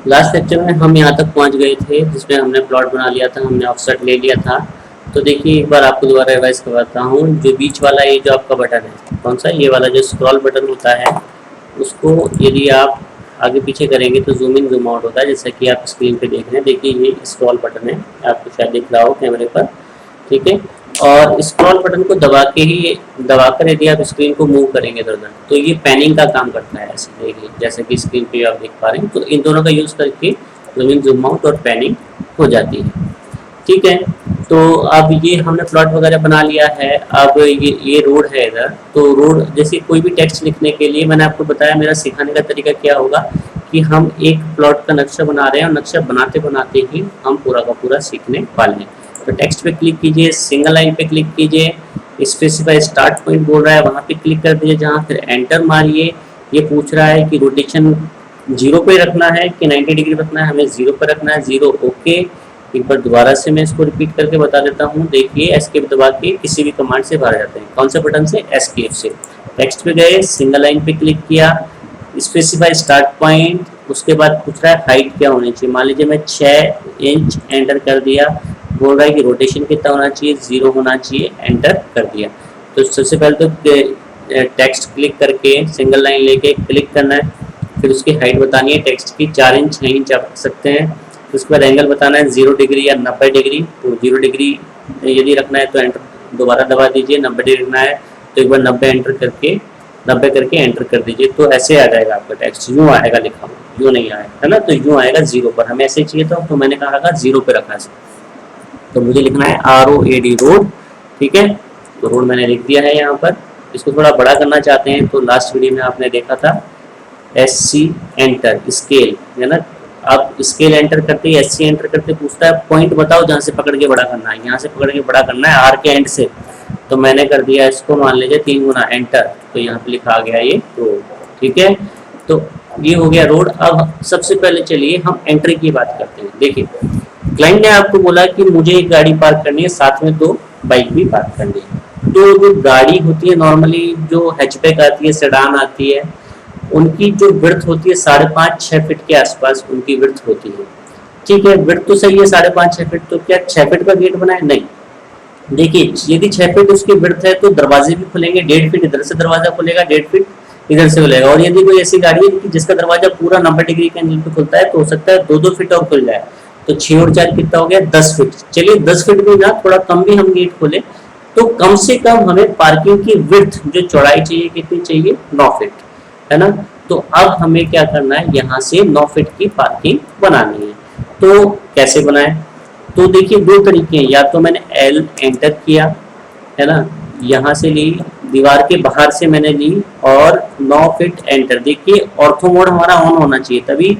Last lecture में हम यहाँ तक पहुँच गए थे जिसमें हमने प्लॉट बना लिया था, हमने ऑफसेट ले लिया था। तो देखिए एक बार आपको दोबारा रिवाइज करवाता हूँ। जो बीच वाला ये जो आपका बटन है, कौन सा, ये वाला जो स्क्रॉल बटन होता है, उसको यदि आप आगे पीछे करेंगे तो जूम इन जूम आउट होता है, जैसा कि आप स्क्रीन पे देख रहे हैं। देखिए ये स्क्रॉल बटन है, आपको शायद दिख रहा हो कैमरे पर, ठीक है। और स्क्रॉल बटन को दबाकर यदि आप स्क्रीन को मूव करेंगे इधर उधर तो ये पैनिंग का काम करता है। ऐसे देखिए जैसे कि स्क्रीन पे आप देख पा रहे हैं। तो इन दोनों का यूज़ करके जूम इन जूम आउट और पैनिंग हो जाती है, ठीक है। तो अब ये हमने प्लॉट वगैरह बना लिया है। अब ये रोड है इधर, तो रोड जैसे कोई भी टेक्स्ट लिखने के लिए मैंने आपको बताया मेरा सिखाने का तरीका क्या होगा कि हम एक प्लॉट का नक्शा बना रहे हैं और नक्शा बनाते बनाते ही हम पूरा का पूरा सीखने वाले हैं। तो टेक्स्ट पे क्लिक कीजिए, सिंगल लाइन पे क्लिक कीजिए, स्पेसिफाई स्टार्ट पॉइंट बोल रहा है वहाँ पे क्लिक कर दीजिए जहाँ, फिर एंटर मारिए। ये पूछ रहा है कि रोटेशन 0 पे रखना है कि 90 डिग्री रखना है, हमें 0 पे रखना है, 0 ओके। एक बार दोबारा से मैं इसको रिपीट करके बता देता हूँ। देखिए एस्केप दबा के किसी भी कमांड से बाहर जाते हैं। कौन से बटन से? एस्केप से। टेक्स्ट पे गए, सिंगल लाइन पे क्लिक किया, स्पेसिफाई स्टार्ट पॉइंट, उसके बाद पूछ रहा है हाइट क्या होनी चाहिए। मान लीजिए मैं 6 इंच, एंटर कर दिया। बोल रहा है कि रोटेशन कितना होना चाहिए, 0 होना चाहिए, एंटर कर दिया। तो सबसे पहले तो टेक्स्ट क्लिक करके सिंगल लाइन लेके क्लिक करना है, फिर उसकी हाइट बतानी है टेक्स्ट की, 4 इंच 6 इंच आप रख सकते हैं। उसके बाद एंगल बताना है 0 डिग्री या 90 डिग्री। तो 0 डिग्री यदि रखना है तो एंटर दोबारा दबा दीजिए, 90 डिग्री रखना है तो एक बार 90 करके एंटर कर दीजिए। तो ऐसे आ जाएगा आपका टेक्स्ट, यूँ आएगा लिखा हुआ, यूँ नहीं आएगा, है ना। तो यूँ आएगा 0 पर, हमें ऐसे चाहिए था तो मैंने कहा 0 पे रखा है। तो मुझे लिखना है ROAD रोड, ठीक है। तो रोड मैंने लिख दिया है यहाँ पर। इसको थोड़ा बड़ा करना चाहते हैं तो लास्ट वीडियो में आपने देखा था SC एंटर, स्केल, है ना। आप स्केल एंटर करते ही SC एंटर करते पूछता है पॉइंट बताओ जहाँ से पकड़ के बड़ा करना है। यहाँ से पकड़ के बड़ा करना है R के एंड से। तो मैंने कर दिया इसको, मान लीजिए 3 गुना, एंटर। तो यहाँ पे लिखा आ गया ये रोड, ठीक है। तो ये हो गया रोड। अब सबसे पहले चलिए हम एंट्री की बात करते हैं। देखिए क्लाइंट ने आपको बोला कि मुझे एक गाड़ी पार्क करनी है, साथ में 2 बाइक भी पार्क करनी है। तो जो गाड़ी होती है नॉर्मली, जो हैचबैक आती है, सेडान आती है, उनकी जो विड्थ होती है 5.5-6 फीट के आसपास उनकी विड्थ होती है, ठीक है। विड्थ तो सही है 5.5-6 फीट, तो क्या 6 फीट का गेट बनाए? नहीं। देखिए यदि 6 फीट उसकी विड्थ है तो दरवाजे भी खुलेंगे, 1.5 फीट इधर से दरवाजा खुलेगा, 1.5 फीट इधर से खुलेगा। और यदि कोई ऐसी गाड़ी है जिसका दरवाजा पूरा 90 डिग्री के एंगल पे खुलता है तो हो सकता है 2-2 फीट और खुल जाए। तो 6 और 4 कितना हो गया? 10 फीट। चलिए 10 फीट में ना थोड़ा कम भी हम गेट खोले तो कम से कम हमें पार्किंग की विड्थ जो चौड़ाई चाहिए कितनी चाहिए? 9 फीट, है ना। तो अब हमें क्या करना है, यहाँ से 9 फीट की पार्किंग बनानी है। तो कैसे बनाए? तो देखिए 2 तरीके हैं। या तो मैंने L एंटर किया, है ना, यहाँ से ली, दीवार के बाहर से मैंने ली और 9 फीट एंटर। देखिए ऑर्थो मोड हमारा ऑन होना चाहिए तभी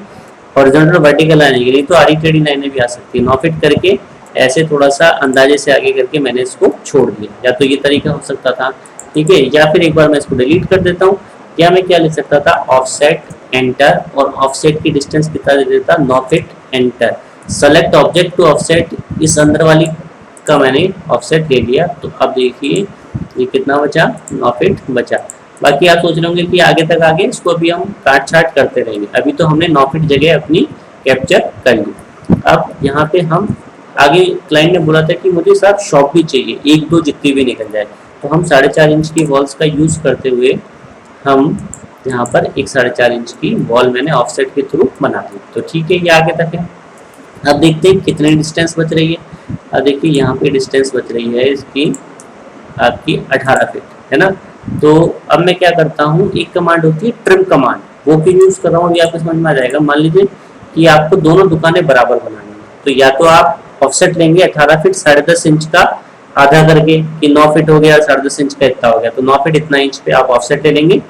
हॉरिजॉन्टल वर्टिकल लाइन, नहीं तो आड़ी टेढ़ी लाइनें भी आ सकती है। 9 फीट करके ऐसे थोड़ा सा अंदाजे से आगे करके मैंने इसको छोड़ दिया। या तो ये तरीका हो सकता था, ठीक है। या फिर एक बार मैं इसको डिलीट कर देता हूँ। या मैं क्या लिख सकता था? ऑफसेट एंटर, और ऑफसेट की डिस्टेंस कितना दे देता? 9 feet enter. Select object to offset, इस अंदर वाली का मैंने ऑफसेट ले लिया। तो अब देखिए ये कितना बचा? 9 फीट बचा। बाकी आप सोच रहे होंगे कि आगे तक आगे इसको अभी हम काट छाट करते रहेंगे। अभी तो हमने 9 फीट जगह अपनी कैप्चर कर ली। अब यहाँ पे हम आगे, क्लाइंट ने बोला था कि मुझे साहब शॉप भी चाहिए, 1-2 जितनी भी निकल जाए। तो हम 4.5 इंच की वॉल्स का यूज़ करते हुए हम यहाँ पर एक 4.5 इंच की वॉल मैंने ऑफसेट के थ्रू बना दी। तो ठीक है, ये आगे तक है। अब देखते हैं कितनी डिस्टेंस बच रही है। अब देखिए यहाँ पे डिस्टेंस बच रही है इसकी आपकी 18 फीट, है ना। तो अब मैं क्या करता हूँ, एक कमांड होती है ट्रिम कमांड, वो क्यों यूज़ कर रहा हूँ ये आपको समझ में आ जाएगा। मान लीजिए कि आपको दोनों दुकानें बराबर बनानी है, तो या तो आप ऑफसेट लेंगे 18 फीट 10.5 इंच का आधा करके, कि 9 फीट हो गया 10.5 इंच का इतना हो गया, तो 9 फीट इतना इंच पे आप ऑफसेट ले लेंगे।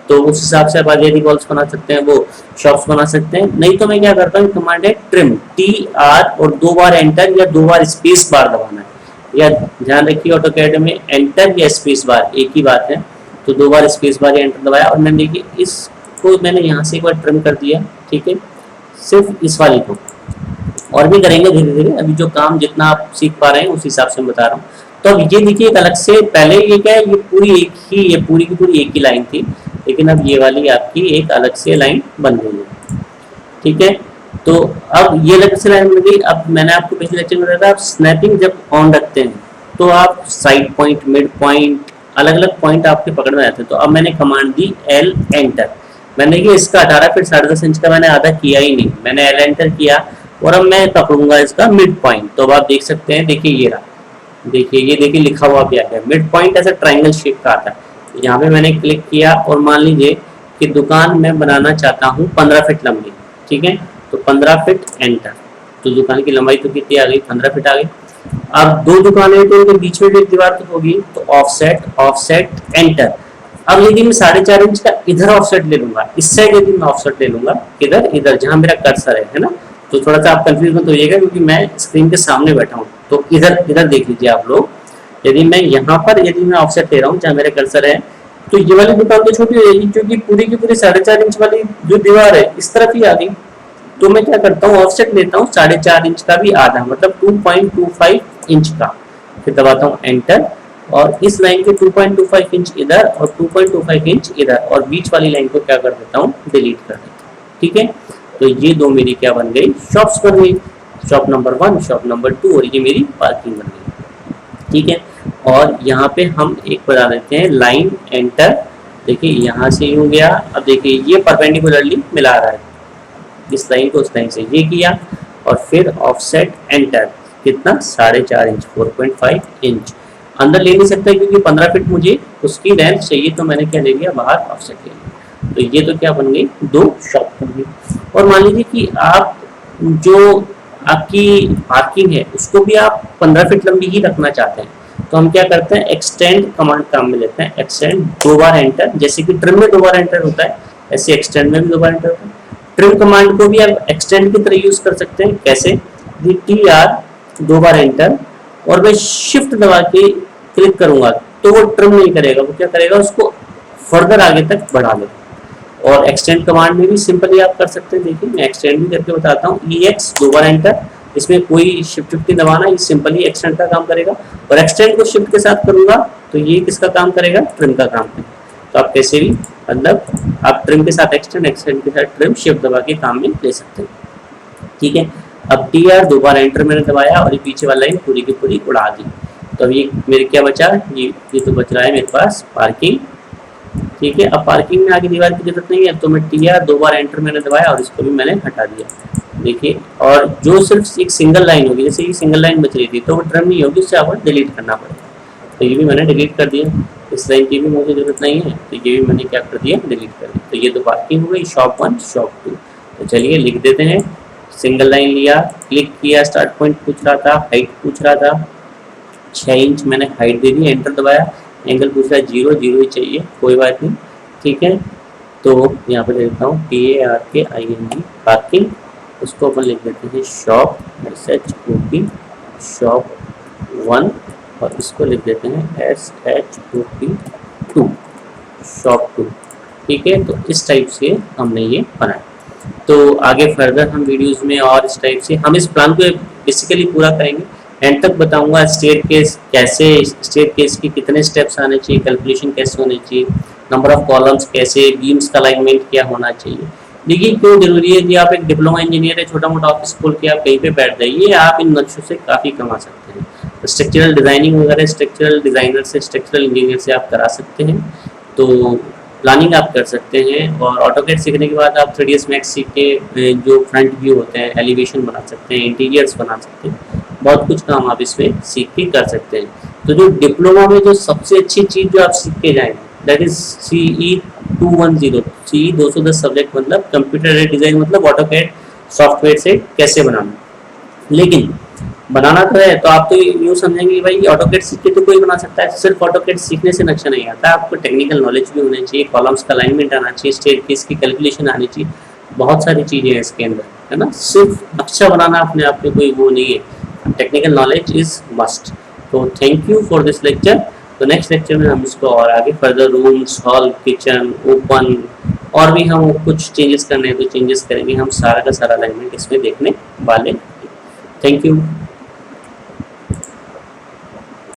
तो उस हिसाब से आप आगे वॉल्स बना सकते हैं, वो शॉप्स बना सकते हैं। नहीं तो मैं क्या करता हूँ, कमांड है ट्रिम, TR, और 2 बार एंटर या 2 बार स्पेस बार दबाना है। या ध्यान रखिए ऑटोकैड में एंटर या स्पेस बार एक ही बात है। तो 2 बार स्पेस बार या एंटर दबाया और मैंने देखिए इसको मैंने यहाँ से एक बार ट्रिम कर दिया, ठीक है, सिर्फ इस वाली को। और भी करेंगे धीरे धीरे, अभी जो काम जितना आप सीख पा रहे हैं उस हिसाब से मैं बता रहा हूँ। तो अब ये देखिए एक अलग से, पहले ये क्या है, ये पूरी की पूरी एक ही लाइन थी, लेकिन अब ये वाली आपकी एक अलग से लाइन बन गई है, ठीक है। तो अब ये लेक्चर लाइन में गई। अब मैंने आपको पिछले लेक्चर में बताया था, आप स्नैपिंग जब ऑन रखते हैं तो आप साइड पॉइंट, मिड पॉइंट, अलग अलग पॉइंट आपके पकड़ में आते हैं। तो अब मैंने कमांड दी L एंटर। मैंने कि इसका 18 फीट 10.5 इंच का मैंने आधा किया ही नहीं, मैंने L एंटर किया और अब मैं पकड़ूंगा इसका मिड पॉइंट। तो अब आप देख सकते हैं, देखिए ये रहा, देखिए ये देखिए लिखा हुआ भी आ गया मिड पॉइंट, ऐसा ट्राइंगल शेप का आता है। यहाँ पे मैंने क्लिक किया और मान लीजिए कि दुकान में बनाना चाहता हूँ 15 फीट लंबी, ठीक है, तो 15 फीट एंटर। तो दुकान की लंबाई तो कितनी आ गई, 15 फीट आ गई। अब दो दुकानें तो उनके बीच में भी दीवार तो होगी, तो ऑफसेट ऑफसेट एंटर। अब यदि मैं 4.5 इंच का इधर ऑफसेट ले लूंगा, इस साइड यदि मैं ऑफसेट ले लूंगा, किधर, इधर जहां मेरा कर्सर है ना, तो थोड़ा सा आप कंफ्यूज मत होइएगा क्योंकि मैं स्क्रीन के सामने बैठा हूँ। तो इधर इधर देख लीजिए आप लोग, यदि मैं यहाँ पर यदि मैं ऑफसेट ले रहा हूँ जहाँ मेरा कर्सर है, तो ये वाली दुकान तो छोटी हो जाएगी क्योंकि पूरी की पूरी 4.5 इंच वाली जो दीवार है इस तरफ ही आ गई। तो मैं क्या करता हूँ, ऑफसेट लेता हूँ 4.5 इंच का भी आधा, मतलब 2.25 इंच का, फिर दबाता हूँ एंटर और इस लाइन के 2.25 इंच इधर और 2.25 इंच इधर और बीच वाली लाइन को क्या कर देता हूँ, डिलीट कर देता हूँ। ठीक है, तो ये दो मेरी क्या बन गई, शॉप्स बन गई, शॉप नंबर 1, शॉप नंबर 2 और ये मेरी पार्किंग बन गई। ठीक है, और यहाँ पे हम एक बता देते हैं लाइन एंटर। देखिए यहाँ से यूं गया, अब देखिए ये परपेंडिकुलरली मिला रहा है इस लाइन को उस लाइन से, ये किया और फिर ऑफसेट एंटर, कितना 4.5 इंच, 4.5 इंच। अंदर ले नहीं सकता क्योंकि 15 फीट मुझे उसकी लेंथ चाहिए, तो मैंने क्या ले लिया, बाहर ऑफसेट ले लिया। तो ये तो क्या बन गई, दो शॉप बन गई। और मान लीजिए कि आप जो आपकी पार्किंग है उसको भी आप 15 फीट लंबी ही रखना चाहते हैं, तो हम क्या करते हैं, एक्सटेंड कमांड काम में लेते हैं। एक्सटेंड, दो बार एंटर, जैसे कि ट्रिम में दो बार एंटर होता है ऐसे एक्सटेंड में भी दो बार एंटर होता है। ट्रिम कमांड को भी आप एक्सटेंड की तरह यूज कर सकते हैं, कैसे, TR दो बार एंटर और मैं शिफ्ट दबा के क्लिक करूंगा तो वो ट्रिम नहीं करेगा, वो क्या करेगा, उसको फर्दर आगे तक बढ़ा देगा। और एक्सटेंड कमांड में भी सिंपली आप कर सकते हैं। देखिए मैं एक्सटेंड भी करके बताता हूँ, EX दो बार एंटर, इसमें कोई शिफ्ट नहीं दबाना, ये सिंपली एक्सटेंड का काम करेगा। और एक्सटेंड को शिफ्ट के साथ करूंगा तो ये किसका काम करेगा, ट्रिम का काम करेगा। तो आप कैसे भी मतलब आप ट्रिम के साथ एक्सटेंड, एक्सटेंड के साथ ट्रिम, शिफ्ट दबा के काम में ले सकते हैं। ठीक है, अब TR दो बार एंटर मैंने दबाया और ये पीछे वाला लाइन पूरी की पूरी उड़ा दी। तो अब ये मेरे क्या बचा, ये तो बच रहा है मेरे पास पार्किंग। ठीक है, अब पार्किंग में आगे दीवार की जरूरत नहीं है, तो मैं TR दो बार एंटर मैंने दबाया और इसको भी मैंने हटा दिया। देखिए, और जो सिर्फ एक सिंगल लाइन होगी, जैसे ये सिंगल लाइन बच रही थी तो वो ट्रिम नहीं होगी, उससे आपको डिलीट करना पड़ेगा। तो ये भी मैंने डिलीट कर दिया, इस लाइन की भी मुझे जरूरत नहीं है, तो ये भी मैंने क्या कर दिया, डिलीट कर दिया। तो ये तो पार्किंग हो गई, शॉप 1 शॉप 2। तो चलिए लिख देते हैं, सिंगल लाइन लिया, क्लिक किया, स्टार्ट पॉइंट पूछ रहा था, हाइट पूछ रहा था 6 इंच, मैंने हाइट दे दी, एंटर दबाया, एंगल पूछ रहा है 0 ही चाहिए, कोई बात नहीं। ठीक है, तो यहाँ पे देता हूँ PARKING पार्किंग, उसको अपन लिख देते हैं शॉप SHOP शॉप 1 और इसको लिख देते हैं SHOP 2 शॉप 2। ठीक है, तो इस टाइप से हमने ये बनाया। तो आगे फर्दर हम वीडियोस में और इस टाइप से हम इस प्लान को बेसिकली पूरा करेंगे। एंड तक बताऊंगा स्टेयरकेस कैसे, स्टेयरकेस की कितने स्टेप्स आने चाहिए, कैलकुलेशन कैसे होनी चाहिए, नंबर ऑफ कॉलम्स कैसे, बीम्स का अलाइनमेंट क्या होना चाहिए। देखिए क्यों जरूरी है, कि आप एक डिप्लोमा इंजीनियर है, छोटा मोटा ऑफिस खोल के आप कहीं पे बैठ जाइए, आप इन नक्शों से काफ़ी कमा सकते हैं। स्ट्रक्चरल डिजाइनिंग वगैरह स्ट्रक्चरल डिजाइनर से, स्ट्रक्चरल इंजीनियर से आप करा सकते हैं, तो प्लानिंग आप कर सकते हैं। और ऑटोकैड सीखने के बाद आप 3ds मैक्स सीख के जो फ्रंट व्यू होते हैं, एलिवेशन बना सकते हैं, इंटीरियर्स बना सकते हैं, बहुत कुछ काम आप इसमें सीख के कर सकते हैं। तो जो डिप्लोमा में जो सबसे अच्छी चीज़ जो आप सीख के जाएंगे that is CE 210, CE 210 subject, मतलब कंप्यूटर एडेड डिजाइन, मतलब ऑटोकैड सॉफ्टवेयर से कैसे बनाना। लेकिन बनाना तो है, तो आप तो यूँ समझेंगे कि भाई ऑटोकैड सीख के तो कोई बना सकता है। सिर्फ ऑटोकैड सीखने से नक्शा नहीं आता, आपको टेक्निकल नॉलेज भी होनी चाहिए, कॉलम्स का अलाइनमेंट आना चाहिए, स्टेयरकेस की कैलकुलेशन आनी चाहिए, बहुत सारी चीज़ें हैं इसके अंदर, है ना। सिर्फ नक्शा बनाना अपने आप में कोई वो नहीं है, टेक्निकल नॉलेज इज मस्ट। तो thank you for this lecture. तो नेक्स्ट लेक्चर में हम इसको और आगे further rooms, hall, kitchen, open और भी हम कुछ चेंजेस करने हैं तो चेंजेस करेंगे। हम सारा का सारा अलाइनमेंट इसमें देखने वाले। Thank you.